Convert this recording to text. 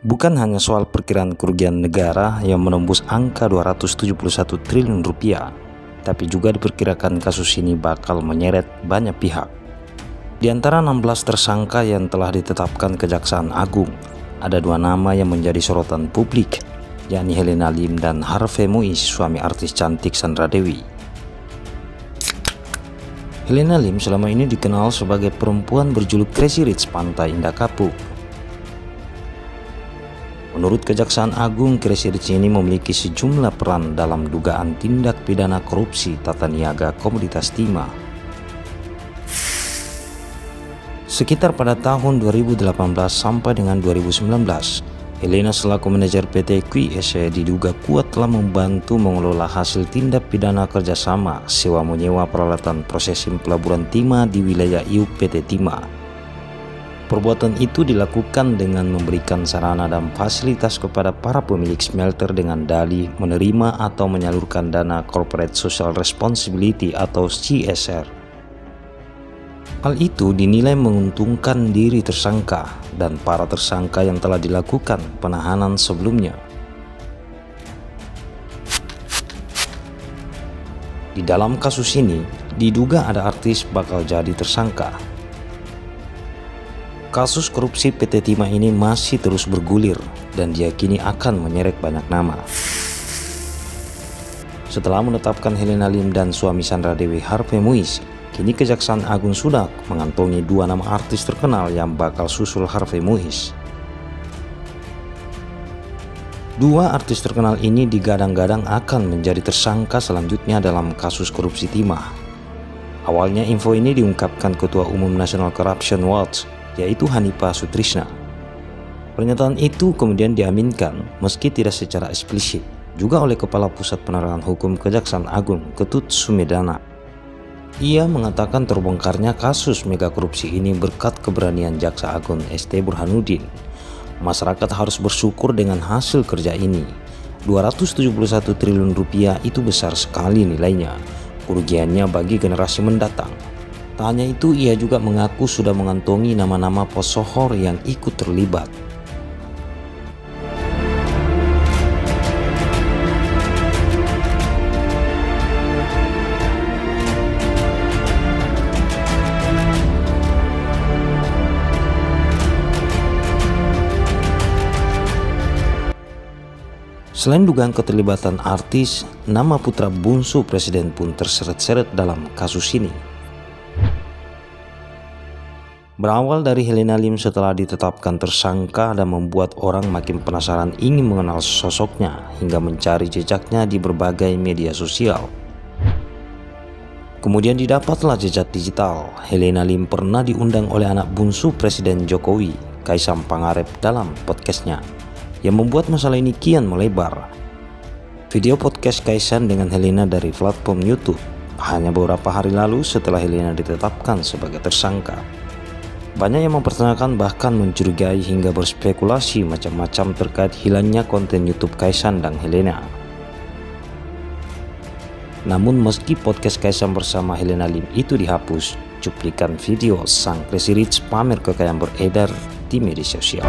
Bukan hanya soal perkiraan kerugian negara yang menembus angka 271 triliun rupiah, tapi juga diperkirakan kasus ini bakal menyeret banyak pihak. Di antara 16 tersangka yang telah ditetapkan Kejaksaan Agung, ada 2 nama yang menjadi sorotan publik, yakni Helena Lim dan Harvey Muiz, suami artis cantik Sandra Dewi. Helena Lim selama ini dikenal sebagai perempuan berjuluk Crazy Rich Pantai Indah Kapuk. Menurut Kejaksaan Agung, Crazy Rich ini memiliki sejumlah peran dalam dugaan tindak pidana korupsi tata niaga komoditas timah. Sekitar pada tahun 2018 sampai dengan 2019, Helena selaku manajer PT QSE diduga kuat telah membantu mengelola hasil tindak pidana kerjasama sewa menyewa peralatan prosesing pelaburan timah di wilayah IUP PT Timah. Perbuatan itu dilakukan dengan memberikan sarana dan fasilitas kepada para pemilik smelter dengan dalih menerima atau menyalurkan dana Corporate Social Responsibility atau CSR. Hal itu dinilai menguntungkan diri tersangka dan para tersangka yang telah dilakukan penahanan sebelumnya. Di dalam kasus ini, diduga ada artis bakal jadi tersangka. Kasus korupsi PT Timah ini masih terus bergulir dan diyakini akan menyeret banyak nama. Setelah menetapkan Helena Lim dan suami Sandra Dewi Harvey Muiz, kini Kejaksaan Agung sudah mengantongi 2 nama artis terkenal yang bakal susul Harvey Muiz. 2 artis terkenal ini digadang-gadang akan menjadi tersangka selanjutnya dalam kasus korupsi timah. Awalnya info ini diungkapkan Ketua Umum National Corruption Watch, yaitu Hanifah Sutrisna. Pernyataan itu kemudian diaminkan meski tidak secara eksplisit juga oleh Kepala Pusat Penerangan Hukum Kejaksaan Agung Ketut Sumedana. Ia mengatakan terbongkarnya kasus mega korupsi ini berkat keberanian Jaksa Agung ST Burhanuddin. Masyarakat harus bersyukur dengan hasil kerja ini. 271 triliun rupiah itu besar sekali nilainya. Kerugiannya bagi generasi mendatang. Tak hanya itu, ia juga mengaku sudah mengantongi nama-nama pesohor yang ikut terlibat. Selain dugaan keterlibatan artis, nama putra bungsu presiden pun terseret-seret dalam kasus ini. Berawal dari Helena Lim setelah ditetapkan tersangka dan membuat orang makin penasaran ingin mengenal sosoknya hingga mencari jejaknya di berbagai media sosial. Kemudian didapatlah jejak digital. Helena Lim pernah diundang oleh anak bungsu Presiden Jokowi, Kaisang Pangarep, dalam podcastnya, yang membuat masalah ini kian melebar. Video podcast Kaisang dengan Helena dari platform YouTube hanya beberapa hari lalu setelah Helena ditetapkan sebagai tersangka. Banyak yang mempertanyakan bahkan mencurigai hingga berspekulasi macam-macam terkait hilangnya konten YouTube Kaisang dan Helena. Namun meski podcast Kaisang bersama Helena Lim itu dihapus, cuplikan video sang Crazy Rich pamer kekayaan beredar di media sosial.